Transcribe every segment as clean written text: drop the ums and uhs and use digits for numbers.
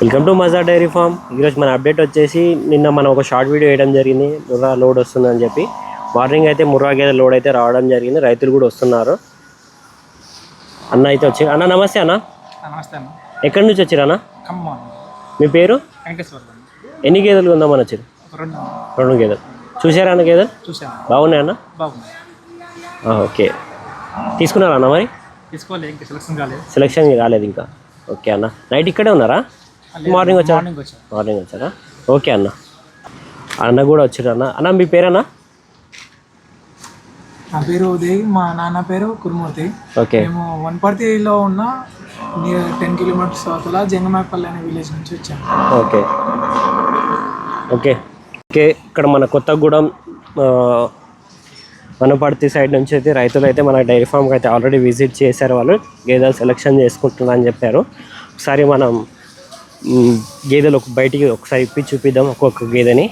Welcome to మజా dairy form. ఈరోజు మన అప్డేట్ వచ్చేసి నిన్న మనం ఒక షార్ట్ వీడియో వేయడం జరిగింది. ముర్రా లోడ్ వస్తుందని చెప్పి మార్నింగ్ అయితే ముర్రా గేదె లోడ్ అయితే రావడం జరిగింది. రైతులు కూడా వస్తున్నారు. అన్న అయితే వచ్చి అన్న నమస్తే అన్న. నమస్తే అన్న. ఎక్కడి నుంచి వచ్చారు అన్న? మీ పేరు? ఎన్ని గేదెలు ఉందామని వచ్చారు? రెండు గేదెలు. చూసారా అన్న గేదెలు? బాగున్నాయి అన్న? ఓకే, తీసుకున్నారా అన్న? మరి సెలెక్షన్ కాలేదు ఇంకా. ఓకే అన్న, నైట్ ఇక్కడే ఉన్నారా? మార్నింగ్ వచ్చారా? ఓకే అన్న. అన్న కూడా వచ్చారు అన్న. అన్న మీ పేరన్నా? నా పేరు ఉదయ్, మా నాన్న పేరు కురుమూర్తి. ఓకే, మేము వనపర్తిలో ఉన్న 10 కిలోమీటర్స్ అవతల జంగమాపల్లి అనే విలేజ్ నుంచి వచ్చాము. ఓకే ఓకే ఓకే ఇక్కడ మన కొత్తగూడెం వనపర్తి సైడ్ నుంచి అయితే రైతులు అయితే మన డైరీ ఫామ్కి అయితే ఆల్రెడీ విజిట్ చేశారు. వాళ్ళు గేదెలు సెలెక్షన్ చేసుకుంటున్నా అని చెప్పారు. ఒకసారి మనం గేదెలు బయటికి ఒకసారి ఇప్పి చూపిద్దాం ఒక్కొక్క గేదెని.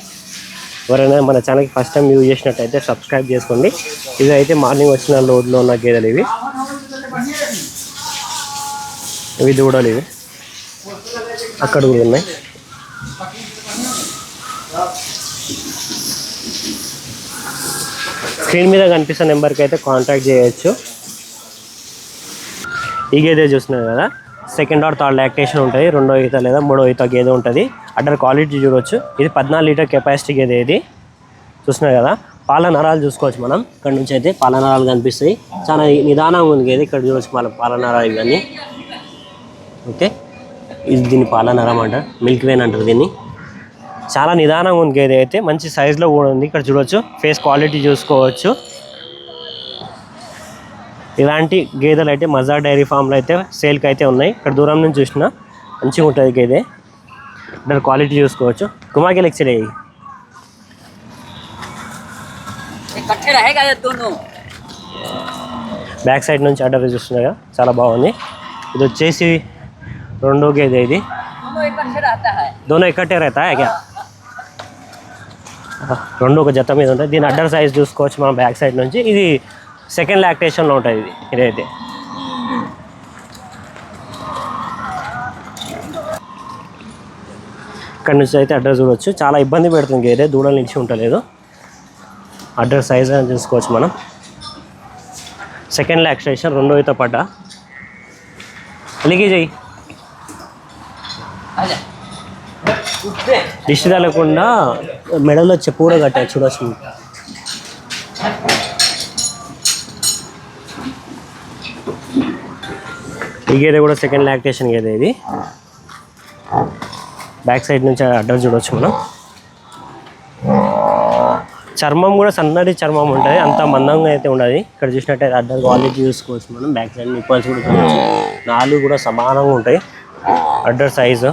ఎవరైనా మన ఛానల్కి ఫస్ట్ టైం యూజ్ చేసినట్టయితే సబ్స్క్రైబ్ చేసుకోండి. ఇది అయితే మార్నింగ్ వచ్చిన లోడ్లో ఉన్న గేదెలు ఇవి. ఇవి దూడలు, ఇవి అక్కడ కూడా ఉన్నాయి. స్క్రీన్ మీద కనిపిస్తున్న నెంబర్కి అయితే కాంటాక్ట్ చేయొచ్చు. ఈ గేదె చూస్తున్నారు కదా, సెకండ్ ఆర్ థర్డ్ లాక్టేషన్ ఉంటుంది. రెండో ఈత లేదా మూడో ఈత గేదె ఉంటుంది. అడ్డర్ క్వాలిటీ చూడవచ్చు. ఇది 14 లీటర్ కెపాసిటీ గేదె. ఇది చూస్తున్నారు కదా, పాల నరాలు చూసుకోవచ్చు మనం. ఇక్కడ నుంచి అయితే పాల నరాలు కనిపిస్తాయి. చాలా నిదానంగా ఉంది గేదె. ఇక్కడ చూడవచ్చు పాల నరాలు ఇవన్నీ. ఓకే, ఇది దీన్ని పాల నరం అంటారు, మిల్క్ వేన్ అంటారు దీన్ని. చాలా నిదానంగా ఉంది గేదె అయితే. మంచి సైజులో కూడా ఉంది. ఇక్కడ చూడవచ్చు, ఫేస్ క్వాలిటీ చూసుకోవచ్చు. ఇలాంటి గేదెలు అయితే మజా డైరీ ఫామ్లో అయితే సేల్కి అయితే ఉన్నాయి. ఇక్కడ దూరం నుంచి చూసినా మంచిగా ఉంటుంది గేదె. ఇక్కడ క్వాలిటీ చూసుకోవచ్చు. గుమాకి లెక్చర్ అయ్యి బ్యాక్ సైడ్ నుంచి అడ్డర్ చూస్తున్నాయి, చాలా బాగుంది. ఇది వచ్చేసి రెండో గేదె. ఇది దోనో ఇక్కటే रहता है क्या? రెండు ఒక జత మీద ఉంటుంది. దీని అడ్డర్ సైజ్ చూసుకోవచ్చు మనం బ్యాక్ సైడ్ నుంచి. ఇది సెకండ్ లాక్టేషన్లో ఉంటుంది. ఇదైతే ఇక్కడ నుంచి అయితే అడ్రస్ చూడవచ్చు. చాలా ఇబ్బంది పెడుతుంది గేదె, దూడలు నిలిచి ఉండలేదు. అడ్రస్ సైజ్ అని చూసుకోవచ్చు మనం. సెకండ్ లాక్టేషన్, రెండో ఈత పడ్డ. అలిగి చెయ్యి దిష్టి తగలకుండా మెడలో చెప్పు కూడా కట్టారు చూడవచ్చు. ఈ గేదె కూడా సెకండ్ లాక్టేషన్ గేదె. ఇది బ్యాక్ సైడ్ నుంచి అడ్రస్ చూడవచ్చు మనం. చర్మం కూడా సన్నటి చర్మం ఉంటుంది, అంత మందంగా అయితే ఉండదు. ఇక్కడ చూసినట్టయితే అడ్డర్ క్వాలిటీ చూసుకోవచ్చు మనం. బ్యాక్ సైడ్ నిప్పల్స్ కూడా చూడవచ్చు. నాలుగు కూడా సమానంగా ఉంటాయి. అడ్డర్ సైజు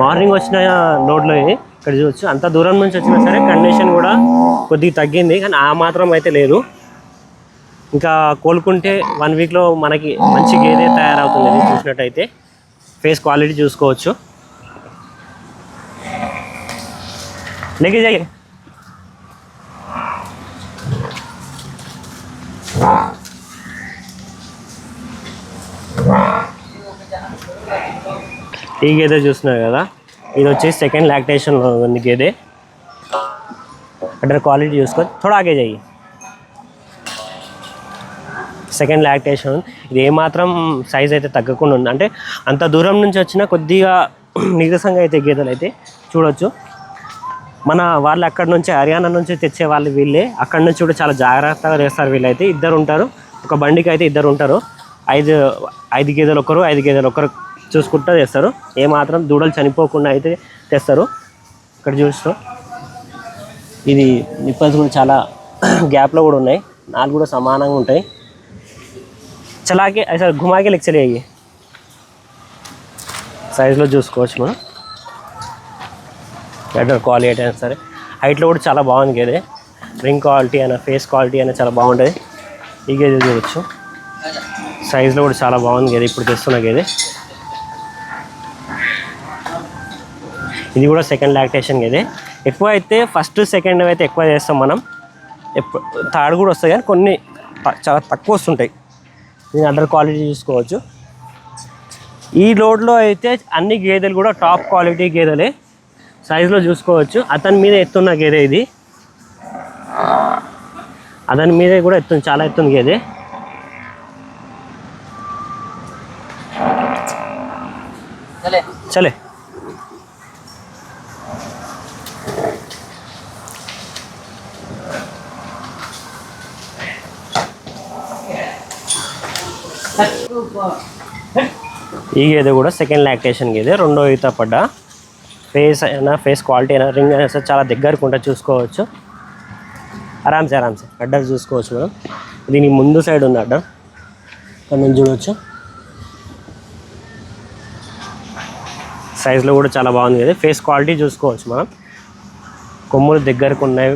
మార్నింగ్ వచ్చిన లోడ్లో ఇక్కడ చూడవచ్చు. అంత దూరం నుంచి వచ్చినా సరే కండిషన్ కూడా కొద్దిగా తగ్గింది, కానీ ఆ మాత్రం అయితే లేదు. ఇంకా కోలుకుంటే 1 వీక్లో మనకి మంచి గేదె తయారవుతుంది. చూసినట్టయితే ఫేస్ క్వాలిటీ చూసుకోవచ్చు. లేకే జాయి ఈ గేదె చూస్తున్నారు కదా, ఇది వచ్చేసి సెకండ్ లాక్టేషన్లో ఉంది గేదె. అడ్డర్ క్వాలిటీ చూసుకో. థోడా ఆగే జాయి. Second lactation. ఇది ఏమాత్రం సైజ్ అయితే తగ్గకుండా ఉంది. అంటే అంత దూరం నుంచి వచ్చినా కొద్దిగా నీరసంగా అయితే గేదెలు అయితే చూడవచ్చు. మన వాళ్ళు అక్కడ నుంచి హర్యానా నుంచి తెచ్చే వాళ్ళు వీళ్ళే. అక్కడ నుంచి కూడా చాలా జాగ్రత్తగా చేస్తారు వీళ్ళైతే. ఇద్దరు ఉంటారు, ఒక బండికి అయితే ఇద్దరు ఉంటారు. ఐదు గేదెలు ఒకరు, 5 గేదెలు ఒకరు చూసుకుంటూ తెస్తారు. ఏమాత్రం దూడలు చనిపోకుండా అయితే తెస్తారు. ఇక్కడ చూస్తాం, ఇది నిప్పల్స్ కూడా చాలా గ్యాప్లో కూడా ఉన్నాయి. నాలుగు కూడా సమానంగా ఉంటాయి. చలాకే అసలు ఘుమాకే లెక్చర్ అయ్యి సైజులో చూసుకోవచ్చు మనం. బెటర్ క్వాలిటీ అయినా సరే. హైట్లో కూడా చాలా బాగుంది గేదె. రింగ్ క్వాలిటీ అయినా ఫేస్ క్వాలిటీ అయినా చాలా బాగుంటుంది. ఈ గేదె చూడవచ్చు, సైజులో కూడా చాలా బాగుంది గేదె. ఇప్పుడు తెస్తున్న గేదె ఇది కూడా సెకండ్ లాక్టేషన్ గేదె. ఎక్కువ అయితే ఫస్ట్ సెకండ్ అయితే ఎక్కువ చేస్తాం మనం. థర్డ్ కూడా వస్తాయి, కానీ కొన్ని చాలా తక్కువ వస్తుంటాయి. దీని అడ్డర్ క్వాలిటీ చూసుకోవచ్చు. ఈ లోడ్లో అయితే అన్ని గేదెలు కూడా టాప్ క్వాలిటీ గేదెలే, సైజులో చూసుకోవచ్చు. అతని మీద ఎత్తున్న గేదె ఇది, అతని మీద కూడా ఎత్తుంది, చాలా ఎత్తుంది గేదె. చలే ఈ గేదె కూడా సెకండ్ లాక్టేషన్ గేదె, రెండో ఈత పడ్డ. ఫేస్ అయినా, ఫేస్ క్వాలిటీ అయినా, రింగ్ అయినా సరే చాలా దగ్గరకు ఉంటే చూసుకోవచ్చు. ఆరామ్సే అడ్డర్ చూసుకోవచ్చు మనం. దీనికి ముందు సైడ్ ఉంది అడ్డర్, ఇక్కడ నుంచి చూడవచ్చు. సైజులో కూడా చాలా బాగుంది కదా. ఫేస్ క్వాలిటీ చూసుకోవచ్చు మనం. కొమ్ములు దగ్గరకు ఉన్నాయి,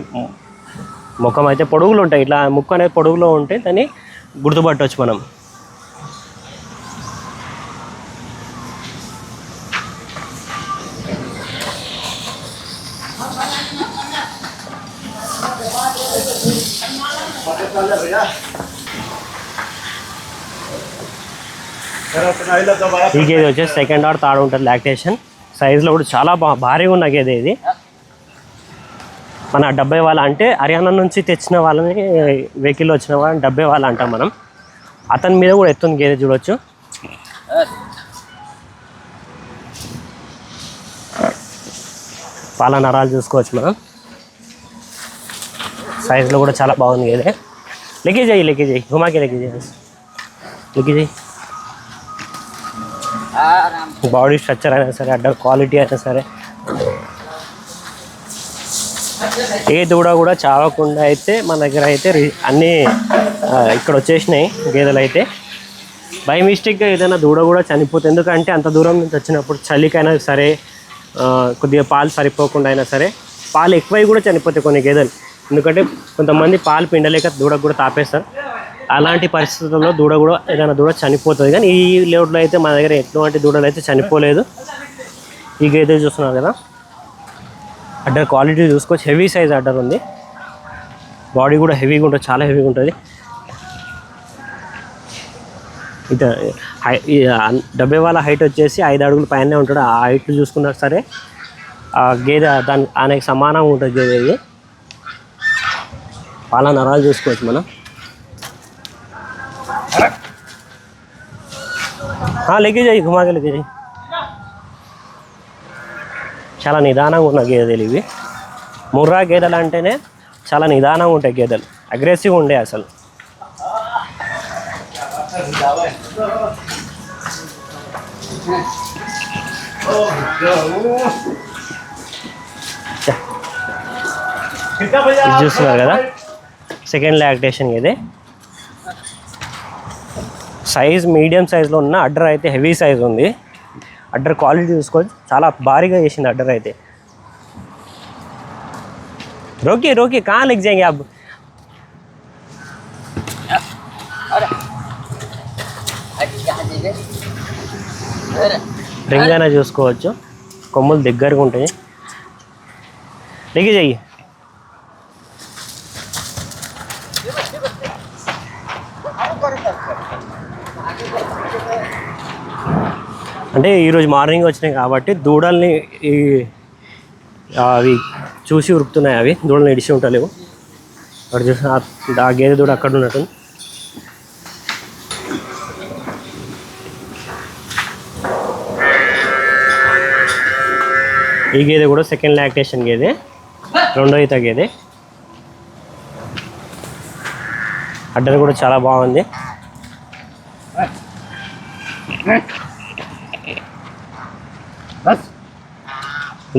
ముఖం అయితే పొడుగులు ఉంటాయి. ఇట్లా ముక్కు అనేది పొడుగులో ఉంటే దాన్ని గుర్తుపట్టవచ్చు మనం. ఈ గేదె వచ్చేసి సెకండ్ ఆర్ థర్డ్ ఉంటుంది లాక్టేషన్. సైజులో కూడా చాలా భారీగా ఉన్న గేదె ఇది. మన డెబ్బై వాళ్ళ అంటే హర్యానా నుంచి తెచ్చిన వాళ్ళని, వెహికల్లో వచ్చిన వాళ్ళని డెబ్బై వాళ్ళ అంటాం మనం. అతని మీద కూడా ఎత్తుంది గేదె చూడవచ్చు. పాల నరాలు చూసుకోవచ్చు మనం. సైజులో కూడా చాలా బాగుంది గేదె. లెక్కేజ్ అయ్యి గుమాకి లెక్కేజ్ బాడీ స్ట్రక్చర్ అయినా సరే, అడ్డర్ క్వాలిటీ అయినా సరే, ఏ దూడ కూడా చావకుండా అయితే మన దగ్గర అయితే అన్నీ ఇక్కడ వచ్చేసినాయి గేదెలు అయితే. బై మిస్టేక్గా ఏదైనా దూడ కూడా చనిపోతుంది, ఎందుకంటే అంత దూరం నుంచి వచ్చినప్పుడు చలికైనా సరే, కొద్దిగా పాలు సరిపోకుండా అయినా సరే, పాలు ఎక్కువై కూడా చనిపోతాయి కొన్ని గేదెలు. ఎందుకంటే కొంతమంది పాలు పిండలేక దూడకు కూడా తాపేస్తారు. అలాంటి పరిస్థితుల్లో ఏదైనా దూడ చనిపోతుంది. కానీ ఈ లోడ్లో అయితే మన దగ్గర ఎటువంటి దూడలు అయితే చనిపోలేదు. ఈ గేదె చూస్తున్నారు కదా, అడ్డర్ క్వాలిటీ చూసుకోవచ్చు. హెవీ సైజ్ అడ్డర్ ఉంది, బాడీ కూడా హెవీగా ఉంటుంది, చాలా హెవీగా ఉంటుంది. ఇక 70 వాళ్ళ హైట్ వచ్చేసి 5 అడుగుల పైనే ఉంటాడు. ఆ హైట్ చూసుకున్నా సరే ఆ గేదె ఆయనకి సమానంగా ఉంటుంది గేదె. ఇది పాల నరాలు చూసుకోవచ్చు మనం. లెక్కేజ్ అయ్యి గుమాగా లెక్కేజ్. చాలా నిదానంగా ఉన్న గేదెలు ఇవి. ముర్రా గేదెలు అంటేనే చాలా నిదానంగా ఉంటాయి గేదెలు, అగ్రెసివ్గా ఉండే అసలు. చూస్తున్నారు కదా, సెకండ్ లాక్టేషన్ ఇది. సైజ్ మీడియం సైజులో ఉన్న అడ్డర్ అయితే హెవీ సైజ్ ఉంది. అడ్డర్ క్వాలిటీ చూసుకోవచ్చు, చాలా భారీగా చేసింది అడ్డర్ అయితే. రోకి కहाँ लग जाएंगे आप? రింగ్ అయినా చూసుకోవచ్చు, కొమ్ములు దగ్గరగా ఉంటాయి. లెక్కేజ్ అయ్యి. అంటే ఈరోజు మార్నింగ్ వచ్చినాయి కాబట్టి దూడల్ని అవి చూసి ఉరుకుతున్నాయి. అవి దూడల్ని ఇడిచి ఉంటలేవు. అక్కడ చూసి ఆ గేదె దూడ అక్కడ ఉన్నట్టు. ఈ గేదె కూడా సెకండ్ లాక్టేషన్ గేదె, రెండో ఈత గేదె. అడ్డర్ కూడా చాలా బాగుంది.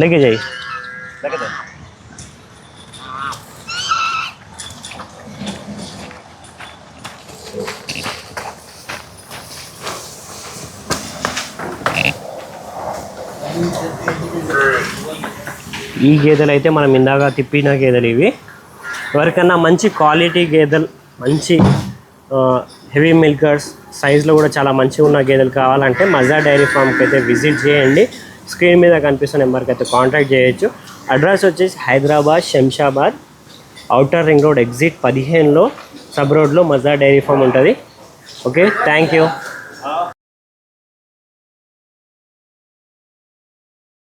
लेके जाइए. ఈ గేదెలు అయితే మనం ఇందాక తిప్పిన గేదెలు ఇవి. ఎవరికన్నా మంచి క్వాలిటీ గేదెలు, మంచి హెవీ మిల్కర్స్, సైజులో కూడా చాలా మంచిగా ఉన్న గేదెలు కావాలంటే మజా డైరీ ఫామ్కి అయితే విజిట్ చేయండి. స్క్రీన్ మీద కనిపిస్తున్న నెంబర్కి అయితే కాంటాక్ట్ చేయొచ్చు. అడ్రస్ వచ్చేసి Hyderabad Shamshabad outer ring road exit 15లో సబ్ రోడ్లో మజా డైరీ ఫామ్ ఉంటుంది. Okay, thank you.